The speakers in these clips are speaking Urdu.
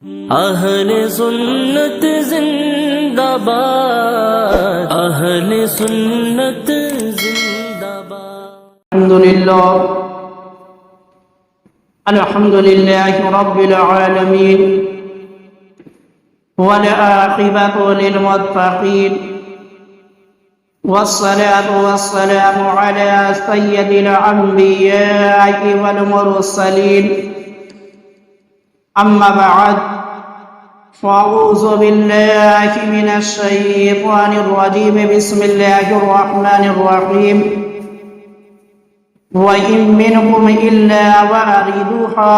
اہل سنت زندہ باد، اہل سنت زندہ باد۔ الحمد لله رب العالمين والعاقبة للمتقين والصلاة والسلام على سيد الأنبياء والمرسلين، أما بعد، فأعوذ بالله من الشيطان الرجيم، بسم الله الرحمن الرحيم، وَإِن مِّنْكُمْ إِلَّا وَارِدُهَا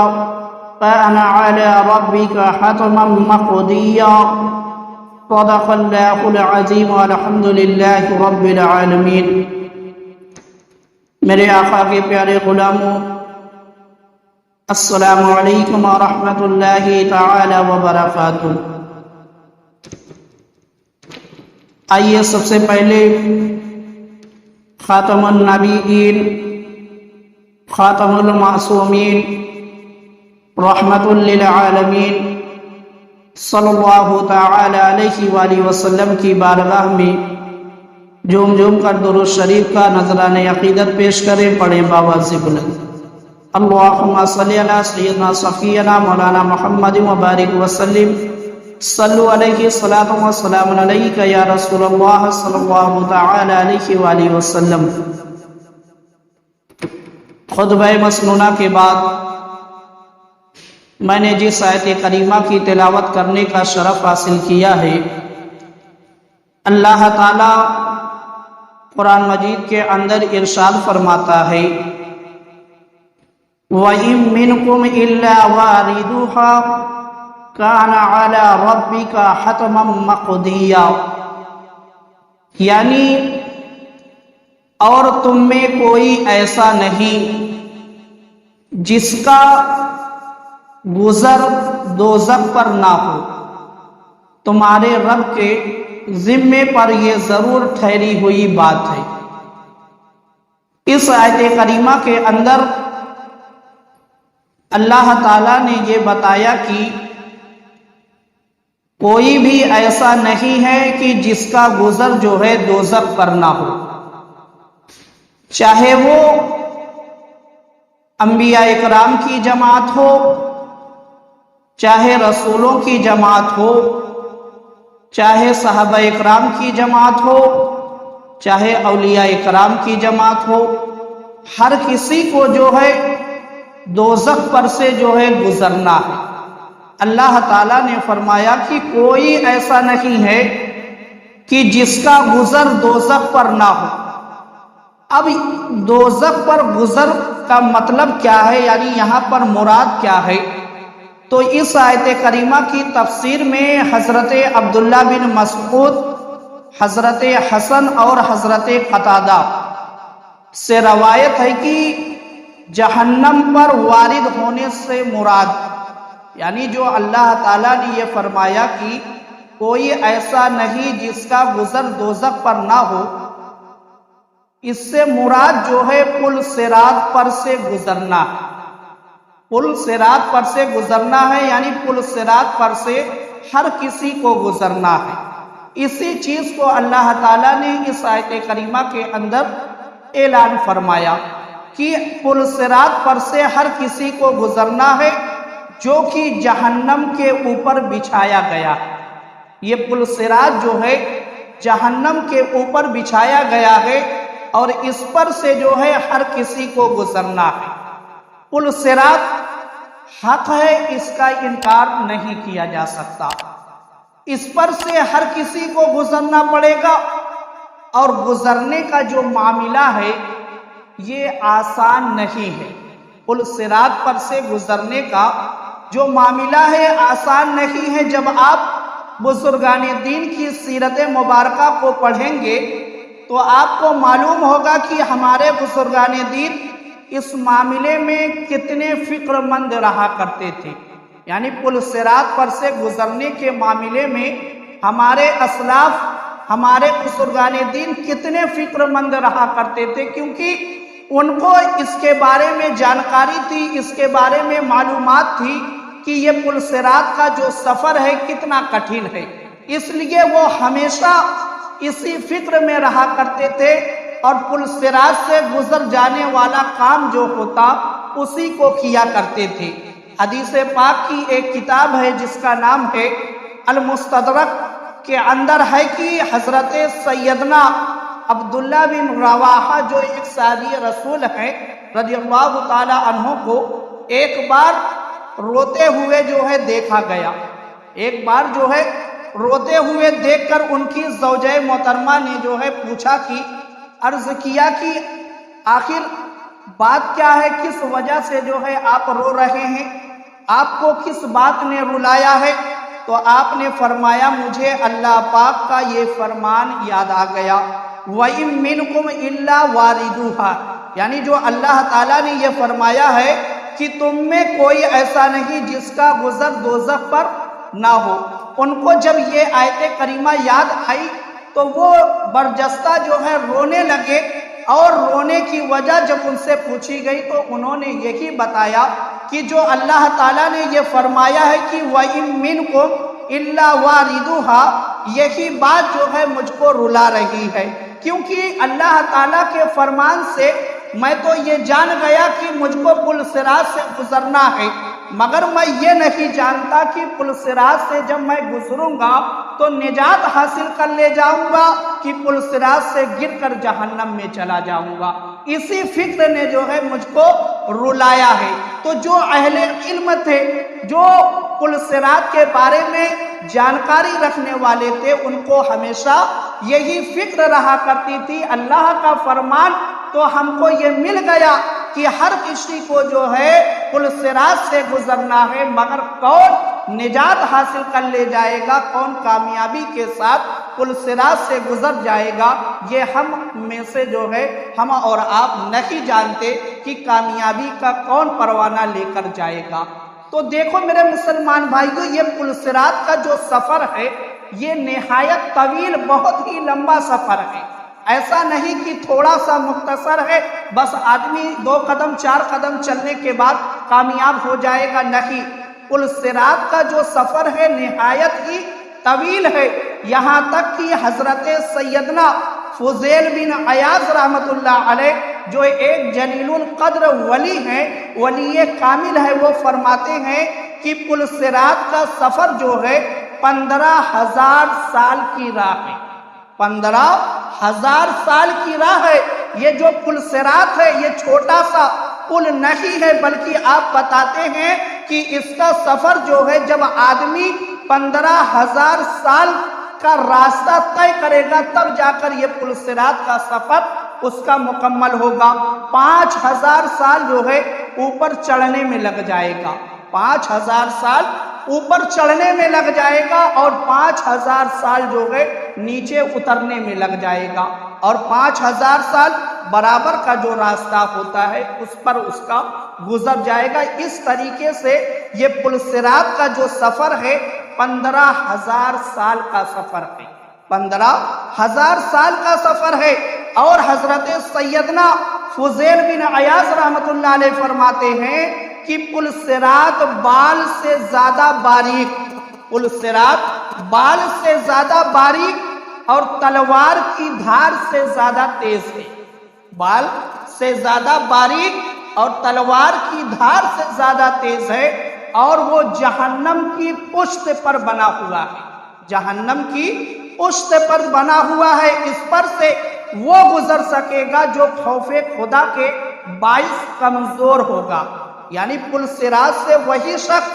كَانَ عَلَى رَبِّكَ حَتْمًا مَّقْضِيًّا۔ صدق اللہ العظیم، والحمد للہ رب العالمین۔ میرے آقا کے پیارے غلاموں، السلام علیکم ورحمۃ اللہ تعالی وبرکاتہ۔ آئیے سب سے پہلے خاتم النبیین، خاتم المعصومین، رحمت للعالمین صلی اللہ تعالی علیہ وآلہ وسلم کی بارگاہ میں جھوم جھوم کر درود شریف کا نذرانِ عقیدت پیش کریں، پڑھیں باواز بلند۔ اللہم صلی علی سیدنا صفینا مولانا محمد وبارک وسلم، صلو علیہ الصلاۃ والسلام علیک یا رسول اللہ صلی اللہ تعالی علیہ وآلہ وسلم۔ خطبہ مسنونہ کے بعد میں نے جس آیت کریمہ کی تلاوت کرنے کا شرف حاصل کیا ہے، اللہ تعالی قرآن مجید کے اندر ارشاد فرماتا ہے، وَإِن مِّنْكُمْ إِلَّا وَارِدُهَا كَانَ عَلَى رَبِّكَ حَتْمًا مَّقْضِيًّا، یعنی اور تم میں کوئی ایسا نہیں جس کا گزر دوزخ پر نہ ہو، تمہارے رب کے ذمے پر یہ ضرور ٹھہری ہوئی بات ہے۔ اس آیت کریمہ کے اندر اللہ تعالیٰ نے یہ بتایا کہ کوئی بھی ایسا نہیں ہے کہ جس کا گزر جو ہے دوزخ پر نہ ہو، چاہے وہ انبیاء اکرام کی جماعت ہو، چاہے رسولوں کی جماعت ہو، چاہے صحابہ اکرام کی جماعت ہو، چاہے اولیاء اکرام کی جماعت ہو، ہر کسی کو جو ہے دوزخ پر سے جو ہے گزرنا ہے۔ اللہ تعالیٰ نے فرمایا کہ کوئی ایسا نہیں ہے کہ جس کا گزر دوزخ پر نہ ہو۔ اب دوزخ پر گزر کا مطلب کیا ہے، یعنی یہاں پر مراد کیا ہے؟ تو اس آیت کریمہ کی تفسیر میں حضرت عبداللہ بن مسعود، حضرت حسن اور حضرت قتادہ سے روایت ہے کہ جہنم پر وارد ہونے سے مراد، یعنی جو اللہ تعالیٰ نے یہ فرمایا کہ کوئی ایسا نہیں جس کا گزر دوزخ پر نہ ہو، اس سے مراد جو ہے پل صراط پر سے گزرنا ہے۔ پل صراط پر سے گزرنا ہے، یعنی پل صراط پر سے ہر کسی کو گزرنا ہے۔ اسی چیز کو اللہ تعالیٰ نے اس آیت کریمہ کے اندر اعلان فرمایا کہ پل صراط پر سے ہر کسی کو گزرنا ہے جو کہ جہنم کے اوپر بچھایا گیا ہے۔ یہ پل صراط جو ہے جہنم کے اوپر بچھایا گیا ہے اور اس پر سے جو ہے ہر کسی کو گزرنا ہے۔ پل صراط حق ہے، اس کا انکار نہیں کیا جا سکتا۔ اس پر سے ہر کسی کو گزرنا پڑے گا، اور گزرنے کا جو معاملہ ہے یہ آسان نہیں ہے۔ پل صراط پر سے گزرنے کا جو معاملہ ہے آسان نہیں ہے۔ جب آپ بزرگان دین کی سیرت مبارکہ کو پڑھیں گے تو آپ کو معلوم ہوگا کہ ہمارے بزرگان دین اس معاملے میں کتنے فکر مند رہا کرتے تھے، یعنی پل صراط پر سے گزرنے کے معاملے میں ہمارے اسلاف، ہمارے بزرگان دین کتنے فکر مند رہا کرتے تھے، کیونکہ ان کو اس کے بارے میں جانکاری تھی، اس کے بارے میں معلومات تھی کہ یہ پل صراط کا جو سفر ہے کتنا کٹھن ہے، اس لیے وہ ہمیشہ اسی فکر میں رہا کرتے تھے اور پل صراط سے گزر جانے والا کام جو ہوتا اسی کو کیا کرتے تھے۔ حدیث پاک کی ایک کتاب ہے جس کا نام ہے المستدرک، کے اندر ہے کہ حضرت سیدنا عبداللہ بن رواحہ جو ایک صحابی رسول ہیں رضی اللہ تعالی عنہ کو ایک بار روتے ہوئے جو ہے دیکھا گیا۔ ایک بار جو ہے روتے ہوئے دیکھ کر ان کی زوجہ محترمہ نے جو ہے پوچھا کہ عرض کیا کہ آخر بات کیا ہے، کس وجہ سے جو ہے آپ رو رہے ہیں، آپ کو کس بات نے رلایا ہے؟ تو آپ نے فرمایا مجھے اللہ پاک کا یہ فرمان یاد آ گیا، وَإِن مِّنكُمْ إِلَّا وَارِدُوهَا، یعنی جو اللہ تعالیٰ نے یہ فرمایا ہے کہ تم میں کوئی ایسا نہیں جس کا گزر دوزخ پر نہ ہو۔ ان کو جب یہ آیت کریمہ یاد آئی تو وہ برجستہ جو ہے رونے لگے، اور رونے کی وجہ جب ان سے پوچھی گئی تو انہوں نے یہی بتایا کہ جو اللہ تعالیٰ نے یہ فرمایا ہے کہ وَإِن مِّنكُمْ إِلَّا وَارِدُوهَا، یہی بات جو ہے مجھ کو رلا رہی ہے، کیونکہ اللہ تعالیٰ کے فرمان سے میں تو یہ جان گیا کہ مجھ کو پل صراط سے گزرنا ہے، مگر میں یہ نہیں جانتا کہ پل صراط سے جب میں گزروں گا تو نجات حاصل کر لے جاؤں گا کہ پل صراط سے گر کر جہنم میں چلا جاؤں گا۔ اسی فکر نے جو ہے مجھ کو رلایا ہے۔ تو جو اہل علم تھے، جو پل صراط کے بارے میں جانکاری رکھنے والے تھے، ان کو ہمیشہ یہی فکر رہا کرتی تھی اللہ کا فرمان تو ہم کو یہ مل گیا کہ ہر کسی کو جو ہے پل صراط سے گزرنا ہے، مگر کون نجات حاصل کر لے جائے گا، کون کامیابی کے ساتھ پل صراط سے گزر جائے گا، یہ ہم میں سے جو ہے ہم اور آپ نہیں جانتے کہ کامیابی کا کون پروانہ لے کر جائے گا۔ تو دیکھو میرے مسلمان بھائیو، یہ پل صراط کا جو سفر ہے یہ نہایت طویل، بہت ہی لمبا سفر ہے۔ ایسا نہیں کہ تھوڑا سا مختصر ہے، بس آدمی 2 قدم 4 قدم چلنے کے بعد کامیاب ہو جائے گا، نہیں۔ پل صراط کا جو سفر ہے نہایت ہی طویل ہے، یہاں تک کہ حضرت سیدنا فضیل بن عیاض رحمت اللہ علیہ جو ایک جلیل القدر ولی ہیں، ولی کامل ہے، وہ فرماتے ہیں کہ پل صراط کا سفر جو ہے 15,000 سال کی راہ ہے۔ 15,000 سال کی راہ ہے۔ یہ جو پل صراط ہے یہ چھوٹا سا پل نہیں ہے، بلکہ آپ بتاتے ہیں کہ اس کا سفر جو ہے جب آدمی 15,000 سال کا راستہ طے کرے گا تب جا کر یہ پل صراط کا سفر اس کا مکمل ہوگا۔ 5,000 سال جو ہے اوپر چڑھنے میں لگ جائے گا، 5,000 سال اوپر چڑھنے میں لگ جائے گا، اور 5,000 سال جو ہے نیچے اترنے میں لگ جائے گا، اور 5,000 سال برابر کا جو راستہ ہوتا ہے اس پر اس کا گزر جائے گا۔ اس طریقے سے یہ پل صراط کا جو سفر ہے 15,000 سال کا سفر ہے، 15,000 سال کا سفر ہے۔ اور حضرت سیدنا فضیل بن عیاض رحمت اللہ علیہ فرماتے ہیں کہ پل صراط بال سے زیادہ باریک، پل صراط بال سے زیادہ باریک اور تلوار کی دھار سے زیادہ تیز ہے۔ بال سے زیادہ باریک اور تلوار کی دھار سے زیادہ تیز ہے، اور وہ جہنم کی پشت پر بنا ہوا ہے، جہنم کی پشت پر بنا ہوا ہے۔ اس پر سے وہ گزر سکے گا جو خوف خدا کے باعث کمزور ہوگا، یعنی پل صراط سے وہی شخص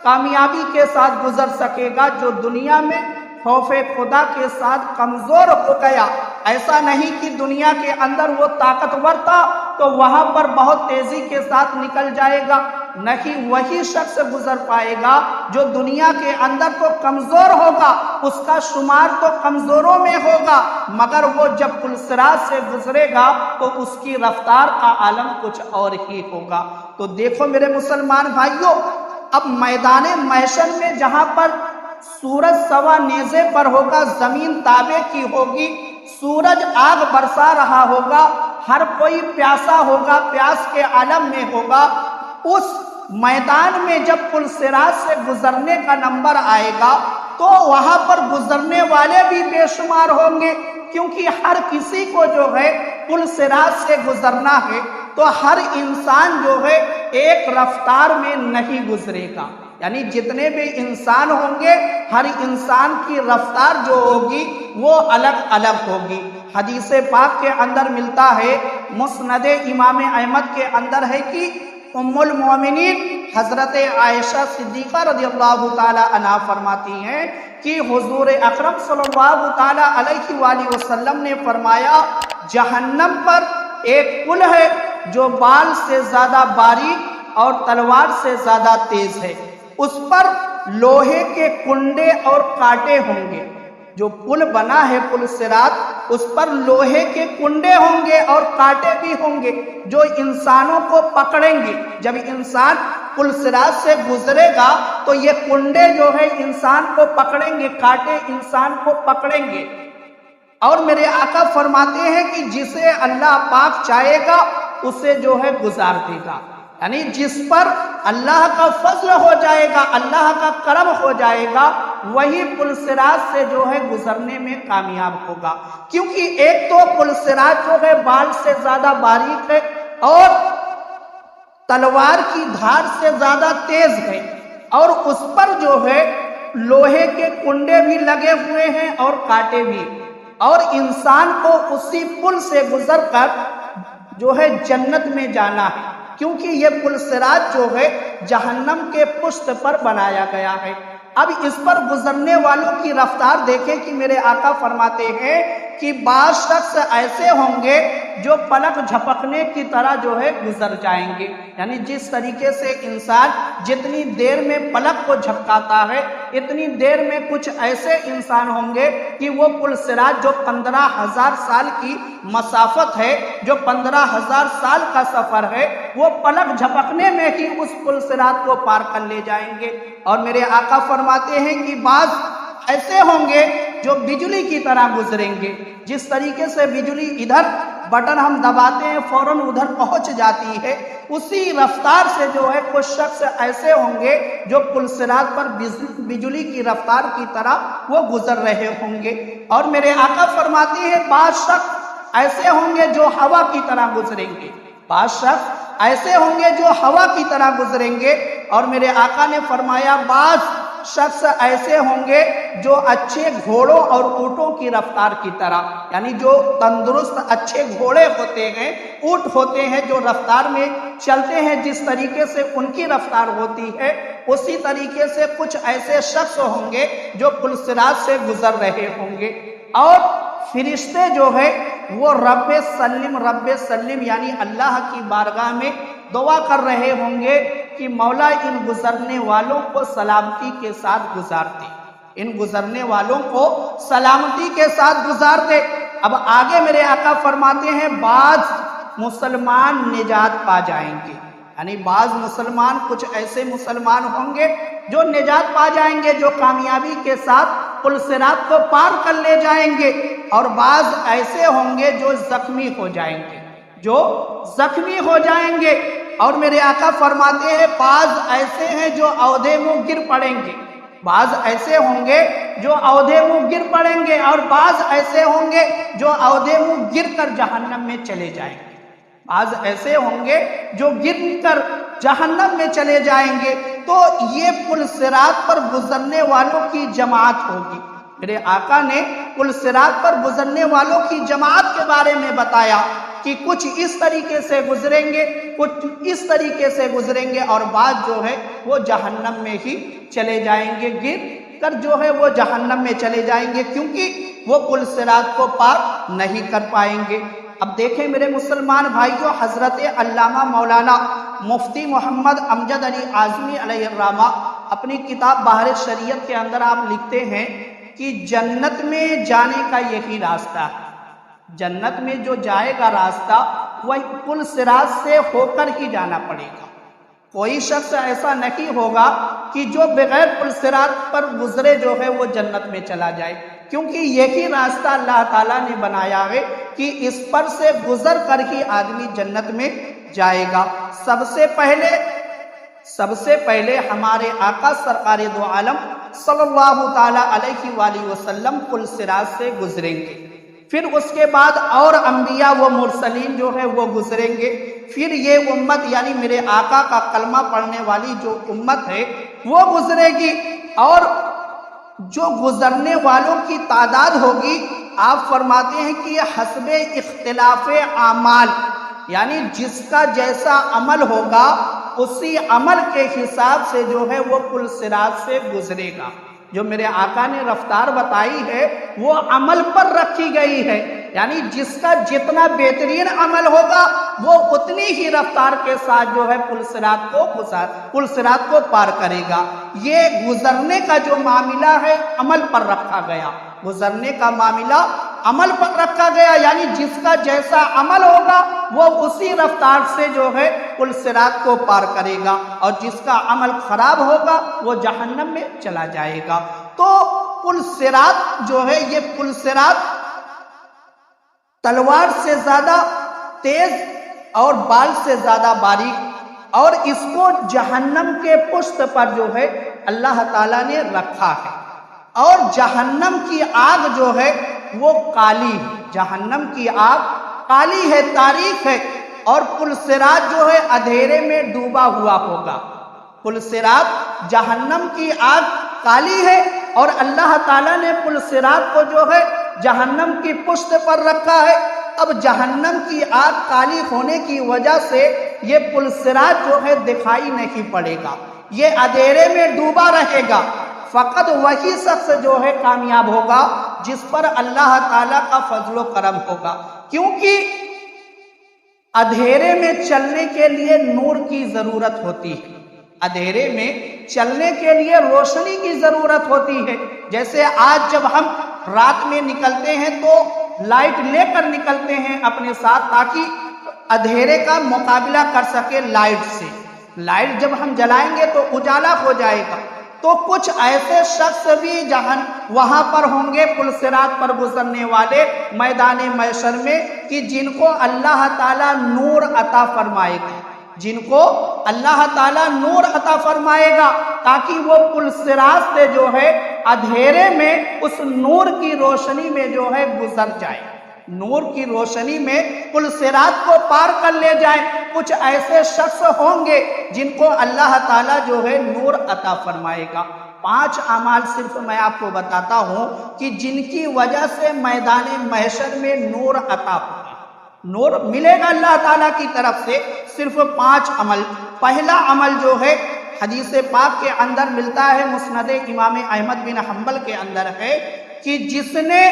کامیابی کے ساتھ گزر سکے گا جو دنیا میں خوف خدا کے ساتھ کمزور ہو گیا۔ ایسا نہیں کہ دنیا کے اندر وہ طاقتور تھا تو وہاں پر بہت تیزی کے ساتھ نکل جائے گا، نہیں، وہی شخص گزر پائے گا جو دنیا کے اندر تو کمزور ہوگا، اس کا شمار تو کمزوروں میں ہوگا، مگر وہ جب پل صراط سے گزرے گا تو اس کی رفتار کا عالم کچھ اور ہی ہوگا۔ تو دیکھو میرے مسلمان بھائیوں، اب میدان محشر میں جہاں پر سورج سوا نیزے پر ہوگا، زمین تابے کی ہوگی، سورج آگ برسا رہا ہوگا، ہر کوئی پیاسا ہوگا، پیاس کے عالم میں ہوگا، اس میدان میں جب پل صراط سے گزرنے کا نمبر آئے گا تو وہاں پر گزرنے والے بھی بے شمار ہوں گے، کیونکہ ہر کسی کو جو ہے پل صراط سے گزرنا ہے، تو ہر انسان جو ہے ایک رفتار میں نہیں گزرے گا، یعنی جتنے بھی انسان ہوں گے ہر انسان کی رفتار جو ہوگی وہ الگ الگ ہوگی۔ حدیث پاک کے اندر ملتا ہے، مسند امام احمد کے اندر ہے کہ ام المومنین حضرت عائشہ صدیقہ رضی اللہ تعالی عنہا فرماتی ہیں کہ حضور اکرم صلی اللہ تعالی علیہ وآلہ وسلم نے فرمایا، جہنم پر ایک پل ہے جو بال سے زیادہ باریک اور تلوار سے زیادہ تیز ہے، اس پر لوہے کے کنڈے اور کانٹے ہوں گے۔ جو پل بنا ہے پل صراط، اس پر لوہے کے کنڈے ہوں گے اور کانٹے بھی ہوں گے جو انسانوں کو پکڑیں گے۔ جب انسان پل صراط سے گزرے گا تو یہ کنڈے جو ہے انسان کو پکڑیں گے، کانٹے انسان کو پکڑیں گے، اور میرے آقا فرماتے ہیں کہ جسے اللہ پاک چاہے گا اسے جو ہے گزار دے گا، یعنی جس پر اللہ کا فضل ہو جائے گا، اللہ کا کرم ہو جائے گا، وہی پل صراط سے جو ہے گزرنے میں کامیاب ہوگا۔ کیونکہ ایک تو پل صراط جو ہے بال سے زیادہ باریک ہے اور تلوار کی دھار سے زیادہ تیز ہے، اور اس پر جو ہے لوہے کے کنڈے بھی لگے ہوئے ہیں اور کانٹے بھی، اور انسان کو اسی پل سے گزر کر جو ہے جنت میں جانا ہے، کیونکہ یہ پل صراط جو ہے جہنم کے پشت پر بنایا گیا ہے۔ اب اس پر گزرنے والوں کی رفتار دیکھیں کہ میرے آقا فرماتے ہیں کہ بعض شخص ایسے ہوں گے جو پلک جھپکنے کی طرح جو ہے گزر جائیں گے، یعنی جس طریقے سے انسان جتنی دیر میں پلک کو جھپکاتا ہے اتنی دیر میں کچھ ایسے انسان ہوں گے کہ وہ پل صراط جو 15,000 سال کی مسافت ہے، جو 15,000 سال کا سفر ہے، وہ پلک جھپکنے میں ہی اس پل صراط کو پار کر لے جائیں گے۔ اور میرے آقا فرماتے ہیں کہ بعض ایسے ہوں گے جو بجلی کی طرح گزریں گے، جس طریقے سے بجلی ادھر بٹن ہم دباتے ہیں فوراً ادھر پہنچ جاتی ہے، اسی رفتار سے جو ہے کچھ شخص ایسے ہوں گے جو پل صراط پر بجلی کی رفتار کی طرح وہ گزر رہے ہوں گے۔ اور میرے آقا فرماتے ہیں بعض شخص ایسے ہوں گے جو ہوا کی طرح گزریں گے، بعض شخص ایسے ہوں گے جو ہوا کی طرح گزریں گے، اور میرے آقا نے فرمایا بعض شخص ایسے ہوں گے جو اچھے گھوڑوں اور اونٹوں کی رفتار کی طرح، یعنی جو تندرست اچھے گھوڑے ہوتے ہیں، اونٹ ہوتے ہیں، جو رفتار میں چلتے ہیں جس طریقے سے ان کی رفتار ہوتی ہے، اسی طریقے سے کچھ ایسے شخص ہوں گے جو پل صراط سے گزر رہے ہوں گے۔ اور فرشتے جو ہے وہ رب سلم یعنی اللہ کی بارگاہ میں دعا کر رہے ہوں گے کہ مولا ان گزرنے والوں کو سلامتی کے ساتھ گزار دے، ان گزرنے والوں کو سلامتی کے ساتھ گزار دے۔ اب آگے میرے آقا فرماتے ہیں بعض مسلمان نجات پا جائیں گے، یعنی بعض مسلمان کچھ ایسے مسلمان ہوں گے جو نجات پا جائیں گے، جو کامیابی کے ساتھ پل صراط کو پار کر لے جائیں گے، اور بعض ایسے ہوں گے جو زخمی ہو جائیں گے، جو زخمی ہو جائیں گے۔ اور میرے آقا فرماتے ہیں بعض ایسے ہیں جو عہدے منہ گر پڑیں گے، بعض ایسے ہوں گے جو عہدے منہ گر پڑیں گے، اور بعض ایسے ہوں گے جو عہدے منہ گر کر جہنم میں چلے جائیں گے، بعض ایسے ہوں گے جو گر کر جہنم میں چلے جائیں گے۔ تو یہ پل صراط پر گزرنے والوں کی جماعت ہوگی۔ میرے آقا نے پل صراط پر گزرنے والوں کی جماعت کے بارے میں بتایا کہ کچھ اس طریقے سے گزریں گے، کچھ اس طریقے سے گزریں گے، اور بعض جو ہے وہ جہنم میں ہی چلے جائیں گے، گر کر جو ہے وہ جہنم میں چلے جائیں گے، کیونکہ وہ پل صراط کو پار نہیں کر پائیں گے۔ اب دیکھیں میرے مسلمان بھائیوں، حضرت علامہ مولانا مفتی محمد امجد علی اعظمی علیہ الرحمہ اپنی کتاب بحر شریعت کے اندر آپ لکھتے ہیں کہ جنت میں جانے کا یہی راستہ ہے، جنت میں جو جائے گا راستہ وہی پل صراط سے ہو کر ہی جانا پڑے گا۔ کوئی شخص ایسا نہیں ہوگا کہ جو بغیر پل صراط پر گزرے جو ہے وہ جنت میں چلا جائے، کیونکہ یہی راستہ اللہ تعالیٰ نے بنایا ہے کہ اس پر سے گزر کر ہی آدمی جنت میں جائے گا۔ سب سے پہلے سب سے پہلے ہمارے آقا سرکار دو عالم صلی اللہ تعالی علیہ وآلہ وسلم پل صراط سے گزریں گے، پھر اس کے بعد اور انبیاء و مرسلین جو ہے وہ گزریں گے، پھر یہ امت یعنی میرے آقا کا کلمہ پڑھنے والی جو امت ہے وہ گزرے گی، اور جو گزرنے والوں کی تعداد ہوگی آپ فرماتے ہیں کہ یہ حسب اختلاف اعمال، یعنی جس کا جیسا عمل ہوگا اسی عمل کے حساب سے جو ہے وہ پل صراط سے گزرے گا۔ جو میرے آقا نے رفتار بتائی ہے وہ عمل پر رکھی گئی ہے، یعنی جس کا جتنا بہترین عمل ہوگا وہ اتنی ہی رفتار کے ساتھ جو ہے پل صراط کو پار کرے گا۔ یہ گزرنے کا جو معاملہ ہے عمل پر رکھا گیا، گزرنے کا معاملہ عمل پر رکھا گیا، یعنی جس کا جیسا عمل ہوگا وہ اسی رفتار سے جو ہے پل صراط کو پار کرے گا، اور جس کا عمل خراب ہوگا وہ جہنم میں چلا جائے گا۔ تو پل صراط جو ہے یہ پل صراط تلوار سے زیادہ تیز اور بال سے زیادہ باریک، اور اس کو جہنم کے پشت پر جو ہے اللہ تعالیٰ نے رکھا ہے، اور جہنم کی آگ جو ہے وہ کالی ہے، جہنم کی آگ کالی ہے، تاریک ہے، اور پل صراط جو ہے اندھیرے میں ڈوبا ہوا ہوگا۔ پل صراط جہنم کی آگ کالی ہے، اور اللہ تعالیٰ نے پل صراط کو جو ہے جہنم کی پشت پر رکھا ہے۔ اب جہنم کی آگ کالی ہونے کی وجہ سے یہ پل صراط جو ہے دکھائی نہیں پڑے گا، یہ اندھیرے میں ڈوبا رہے گا۔ فقط وہی شخص جو ہے کامیاب ہوگا جس پر اللہ تعالیٰ کا فضل و کرم ہوگا، کیونکہ اندھیرے میں چلنے کے لیے نور کی ضرورت ہوتی ہے، اندھیرے میں چلنے کے لیے روشنی کی ضرورت ہوتی ہے۔ جیسے آج جب ہم رات میں نکلتے ہیں تو لائٹ لے کر نکلتے ہیں اپنے ساتھ تاکہ اندھیرے کا مقابلہ کر سکے لائٹ سے، لائٹ جب ہم جلائیں گے تو اجالا ہو جائے گا۔ تو کچھ ایسے شخص بھی جہاں وہاں پر ہوں گے پل صراط پر گزرنے والے میدان محشر میں کہ جن کو اللہ تعالیٰ نور عطا فرمائے گا، جن کو اللہ تعالیٰ نور عطا فرمائے گا تاکہ وہ پل صراط سے جو ہے اندھیرے میں اس نور کی روشنی میں جو ہے گزر جائے، نور کی روشنی میں پل صراط کو پار کر لے جائیں۔ کچھ ایسے شخص ہوں گے جن کو اللہ تعالیٰ جو ہے نور عطا فرمائے گا۔ 5 اعمال صرف میں آپ کو بتاتا ہوں کہ جن کی وجہ سے میدان محشر میں نور عطا ہوگا، نور ملے گا اللہ تعالیٰ کی طرف سے۔ صرف 5 عمل۔ پہلا عمل جو ہے حدیث پاک کے اندر ملتا ہے، مسند امام احمد بن حنبل کے اندر ہے کہ جس نے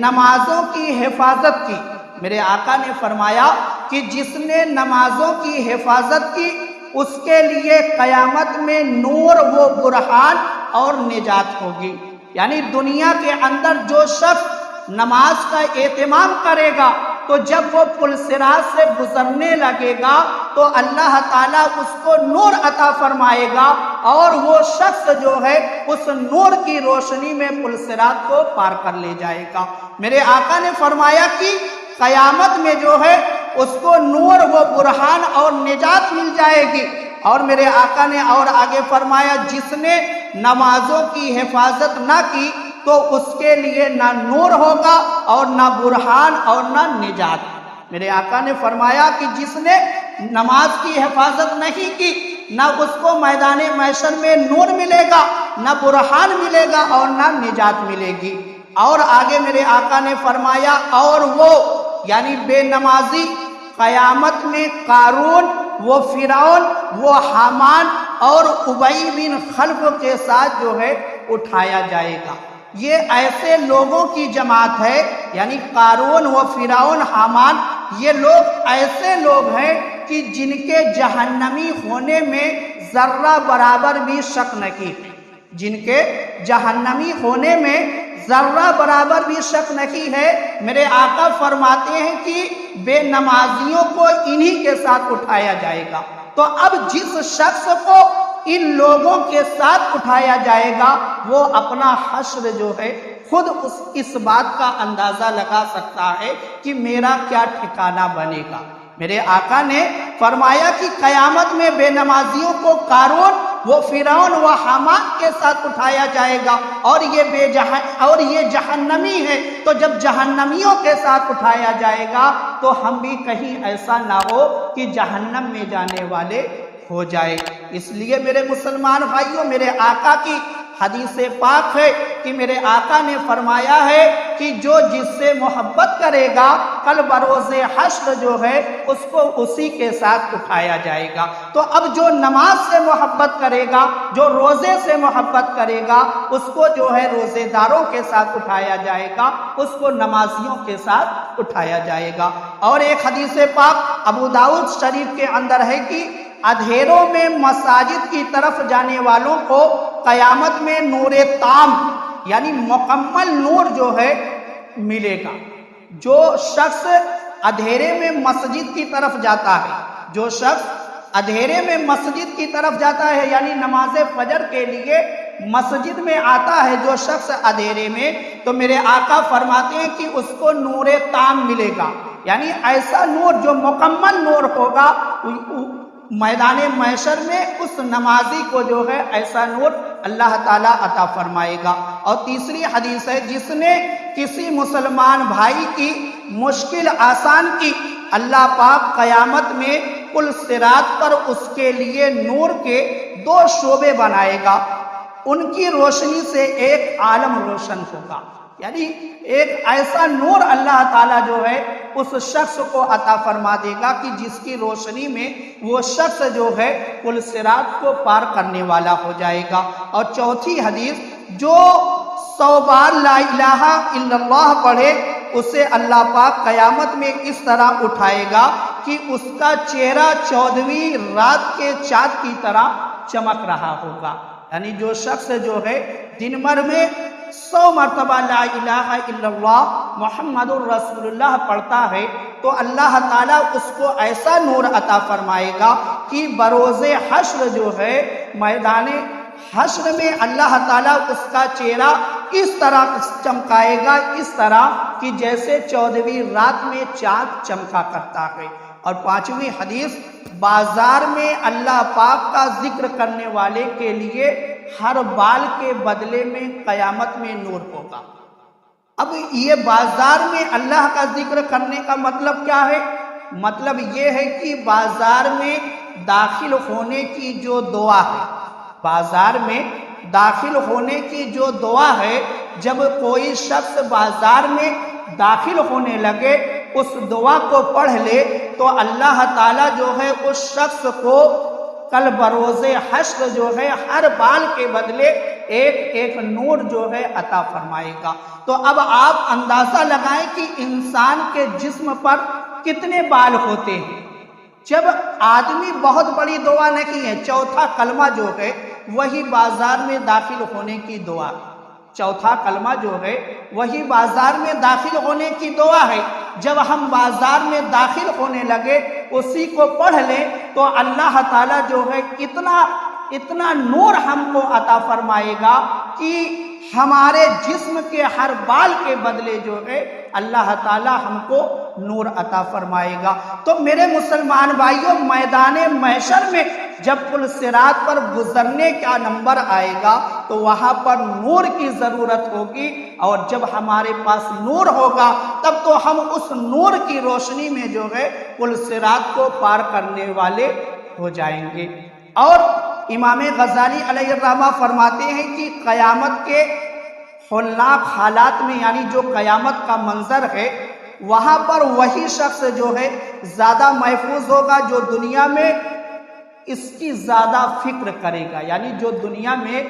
نمازوں کی حفاظت کی، میرے آقا نے فرمایا کہ جس نے نمازوں کی حفاظت کی اس کے لیے قیامت میں نور و برہان اور نجات ہوگی۔ یعنی دنیا کے اندر جو شخص نماز کا اہتمام کرے گا تو جب وہ پل صراط سے گزرنے لگے گا تو اللہ تعالیٰ اس کو نور عطا فرمائے گا، اور وہ شخص جو ہے اس نور کی روشنی میں پل صراط کو پار کر لے جائے گا۔ میرے آقا نے فرمایا کہ قیامت میں جو ہے اس کو نور و برہان اور نجات مل جائے گی۔ اور میرے آقا نے اور آگے فرمایا جس نے نمازوں کی حفاظت نہ کی تو اس کے لیے نہ نور ہوگا اور نہ برہان اور نہ نجات۔ میرے آقا نے فرمایا کہ جس نے نماز کی حفاظت نہیں کی نہ اس کو میدان محشر میں نور ملے گا، نہ برہان ملے گا اور نہ نجات ملے گی۔ اور آگے میرے آقا نے فرمایا اور وہ یعنی بے نمازی قیامت میں قارون، وہ فرعون، وہ حامان اور ابی بن خلف کے ساتھ جو ہے اٹھایا جائے گا۔ یہ ایسے لوگوں کی جماعت ہے، یعنی قارون و فرعون حامان، یہ لوگ ایسے لوگ ہیں کہ جن کے جہنمی ہونے میں ذرہ برابر بھی شک نہیں ہے، جن کے جہنمی ہونے میں ذرہ برابر بھی شک نہیں ہے۔ میرے آقا فرماتے ہیں کہ بے نمازیوں کو انہی کے ساتھ اٹھایا جائے گا۔ تو اب جس شخص کو ان لوگوں کے ساتھ اٹھایا جائے گا وہ اپنا حشر جو ہے خود اس بات کا اندازہ لگا سکتا ہے کہ میرا کیا ٹھکانہ بنے گا۔ میرے آقا نے فرمایا کہ قیامت میں بے نمازیوں کو قارون وہ فرعون و حامان کے ساتھ اٹھایا جائے گا، اور یہ جہنمی ہے، تو جب جہنمیوں کے ساتھ اٹھایا جائے گا تو ہم بھی کہیں ایسا نہ ہو کہ جہنم میں جانے والے ہو جائے۔ اس لیے میرے مسلمان بھائیوں، میرے آقا کی حدیث پاک ہے کہ میرے آقا نے فرمایا ہے کہ جو جس سے محبت کرے گا کل بروز حشر جو ہے اس کو اسی کے ساتھ اٹھایا جائے گا۔ تو اب جو نماز سے محبت کرے گا، جو روزے سے محبت کرے گا، اس کو جو ہے روزے داروں کے ساتھ اٹھایا جائے گا، اس کو نمازیوں کے ساتھ اٹھایا جائے گا۔ اور ایک حدیث پاک ابو داؤد شریف کے اندر ہے کہ اندھیروں میں مساجد کی طرف جانے والوں کو قیامت میں نور تام یعنی مکمل نور جو ہے ملے گا۔ جو شخص اندھیرے میں مسجد کی طرف جاتا ہے، جو شخص اندھیرے میں مسجد کی طرف جاتا ہے یعنی نماز فجر کے لیے مسجد میں آتا ہے جو شخص اندھیرے میں، تو میرے آقا فرماتے ہیں کہ اس کو نور تام ملے گا، یعنی ایسا نور جو مکمل نور ہوگا میدان محشر میں اس نمازی کو جو ہے ایسا نور اللہ تعالیٰ عطا فرمائے گا۔ اور تیسری حدیث ہے، جس نے کسی مسلمان بھائی کی مشکل آسان کی، اللہ پاک قیامت میں پل صراط پر اس کے لیے نور کے 2 شعبے بنائے گا، ان کی روشنی سے ایک عالم روشن ہوگا، یعنی ایک ایسا نور اللہ تعالیٰ جو ہے اس شخص کو عطا فرما دے گا کہ جس کی روشنی میں وہ شخص جو ہے پل صراط کو پار کرنے والا ہو جائے گا۔ اور چوتھی حدیث، جو 100 بار لا الہ الا اللہ پڑھے اسے اللہ پاک قیامت میں اس طرح اٹھائے گا کہ اس کا چہرہ 14ویں رات کے چاند کی طرح چمک رہا ہوگا۔ یعنی جو شخص جو ہے دن بھر میں 100 مرتبہ لا الہ الا اللہ محمد الرسول اللہ پڑھتا ہے تو اللہ تعالیٰ اس کو ایسا نور عطا فرمائے گا کہ بروز حشر جو ہے میدان حشر میں اللہ تعالیٰ اس کا چہرہ اس طرح چمکائے گا، اس طرح کہ جیسے 14ویں رات میں چاند چمکا کرتا ہے۔ اور 5ویں حدیث، بازار میں اللہ پاک کا ذکر کرنے والے کے لیے ہر بال کے بدلے میں قیامت میں نور ہوگا۔ اب یہ بازار میں اللہ کا ذکر کرنے کا مطلب کیا ہے؟ مطلب یہ ہے کہ بازار میں داخل ہونے کی جو دعا ہے، بازار میں داخل ہونے کی جو دعا ہے، جب کوئی شخص بازار میں داخل ہونے لگے اس دعا کو پڑھ لے تو اللہ تعالیٰ جو ہے اس شخص کو کل بروز حشر جو ہے ہر بال کے بدلے ایک ایک نور جو ہے عطا فرمائے گا۔ تو اب آپ اندازہ لگائیں کہ انسان کے جسم پر کتنے بال ہوتے ہیں۔ جب آدمی بہت بڑی دعا نہیں ہے، چوتھا کلمہ جو ہے وہی بازار میں داخل ہونے کی دعا ہے، چوتھا کلمہ جو ہے وہی بازار میں داخل ہونے کی دعا ہے۔ جب ہم بازار میں داخل ہونے لگے اسی کو پڑھ لیں تو اللہ تعالیٰ جو ہے اتنا نور ہم کو عطا فرمائے گا کہ ہمارے جسم کے ہر بال کے بدلے جو ہے اللہ تعالیٰ ہم کو نور عطا فرمائے گا۔ تو میرے مسلمان بھائیوں، میدان محشر میں جب پل صراط پر گزرنے کا نمبر آئے گا تو وہاں پر نور کی ضرورت ہوگی، اور جب ہمارے پاس نور ہوگا تب تو ہم اس نور کی روشنی میں جو ہے پل صراط کو پار کرنے والے ہو جائیں گے۔ اور امام غزالی علیہ الرحمہ فرماتے ہیں کہ قیامت کے ہولناک حالات میں، یعنی جو قیامت کا منظر ہے، وہاں پر وہی شخص جو ہے زیادہ محفوظ ہوگا جو دنیا میں اس کی زیادہ فکر کرے گا، یعنی جو دنیا میں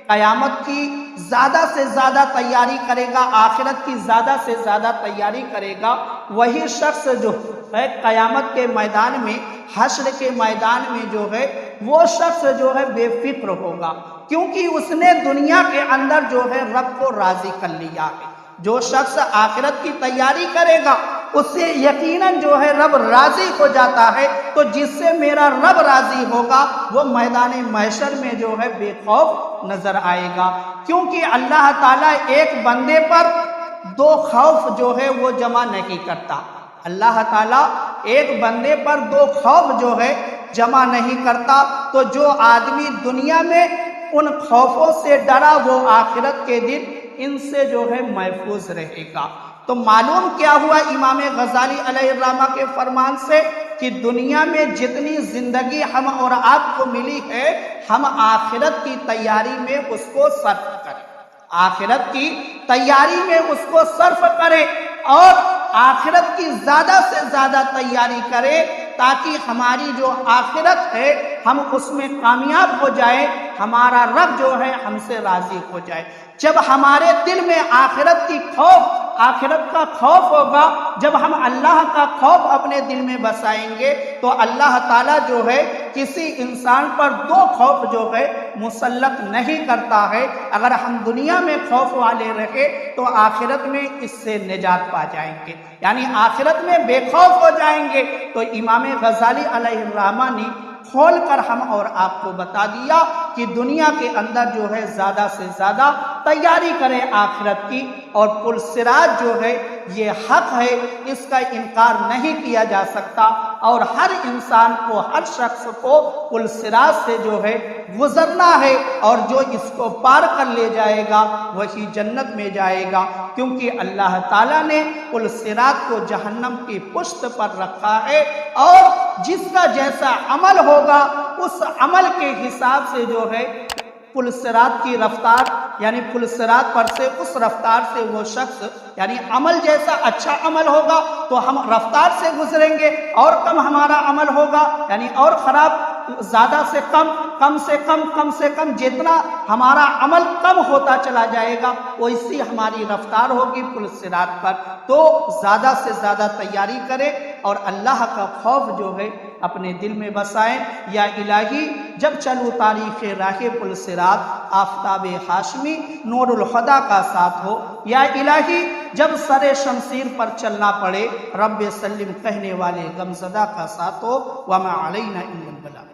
قیامت کی زیادہ سے زیادہ تیاری کرے گا، آخرت کی زیادہ سے زیادہ تیاری کرے گا، وہی شخص جو ہے قیامت کے میدان میں، حشر کے میدان میں جو ہے وہ شخص جو ہے بے فکر ہوگا، کیونکہ اس نے دنیا کے اندر جو ہے رب کو راضی کر لیا ہے۔ جو شخص آخرت کی تیاری کرے گا اس سے یقیناً جو ہے رب راضی ہو جاتا ہے، تو جس سے میرا رب راضی ہوگا وہ میدان محشر میں جو ہے بے خوف نظر آئے گا، کیونکہ اللہ تعالیٰ ایک بندے پر 2 خوف جو ہے وہ جمع نہیں کرتا۔ اللہ تعالیٰ ایک بندے پر دو خوف جو ہے جمع نہیں کرتا، تو جو آدمی دنیا میں ان خوفوں سے ڈرا وہ آخرت کے دن ان سے جو ہے محفوظ رہے گا۔ تو معلوم کیا ہوا امام غزالی علیہ الرحمہ کے فرمان سے کہ دنیا میں جتنی زندگی ہم اور آپ کو ملی ہے، ہم آخرت کی تیاری میں اس کو صرف کریں، آخرت کی تیاری میں اس کو صرف کریں اور آخرت کی زیادہ سے زیادہ تیاری کریں، تاکہ ہماری جو آخرت ہے ہم اس میں کامیاب ہو جائیں، ہمارا رب جو ہے ہم سے راضی ہو جائے۔ جب ہمارے دل میں آخرت کی خوف، آخرت کا خوف ہوگا، جب ہم اللہ کا خوف اپنے دل میں بسائیں گے تو اللہ تعالیٰ جو ہے کسی انسان پر دو خوف جو ہے مسلط نہیں کرتا ہے۔ اگر ہم دنیا میں خوف والے رہے تو آخرت میں اس سے نجات پا جائیں گے، یعنی آخرت میں بے خوف ہو جائیں گے۔ تو امام غزالی علیہ الرحمہ نے کھول کر ہم اور آپ کو بتا دیا کہ دنیا کے اندر جو ہے زیادہ سے زیادہ تیاری کریں آخرت کی، اور پل صراط جو ہے یہ حق ہے، اس کا انکار نہیں کیا جا سکتا، اور ہر انسان کو، ہر شخص کو پل صراط سے جو ہے گزرنا ہے، اور جو اس کو پار کر لے جائے گا وہی جنت میں جائے گا، کیونکہ اللہ تعالیٰ نے پل صراط کو جہنم کی پشت پر رکھا ہے، اور جس کا جیسا عمل ہوگا اس عمل کے حساب سے جو ہے پل صراط کی رفتار، یعنی پل صراط پر سے اس رفتار سے وہ شخص، یعنی عمل جیسا اچھا عمل ہوگا تو ہم رفتار سے گزریں گے، اور کم ہمارا عمل ہوگا یعنی اور خراب، زیادہ سے کم، کم سے کم، کم سے کم، جتنا ہمارا عمل کم ہوتا چلا جائے گا ویسی ہماری رفتار ہوگی پل صراط پر۔ تو زیادہ سے زیادہ تیاری کریں اور اللہ کا خوف جو ہے اپنے دل میں بسائیں۔ یا الہی جب چلو تاریخ راہ پل صراط آفتاب ہاشمی نور الہدیٰ کا ساتھ ہو، یا الہی جب سر شمشیر پر چلنا پڑے رب سلم کہنے والے غمزدہ کا ساتھ ہو، وما علینا الا البلاغ۔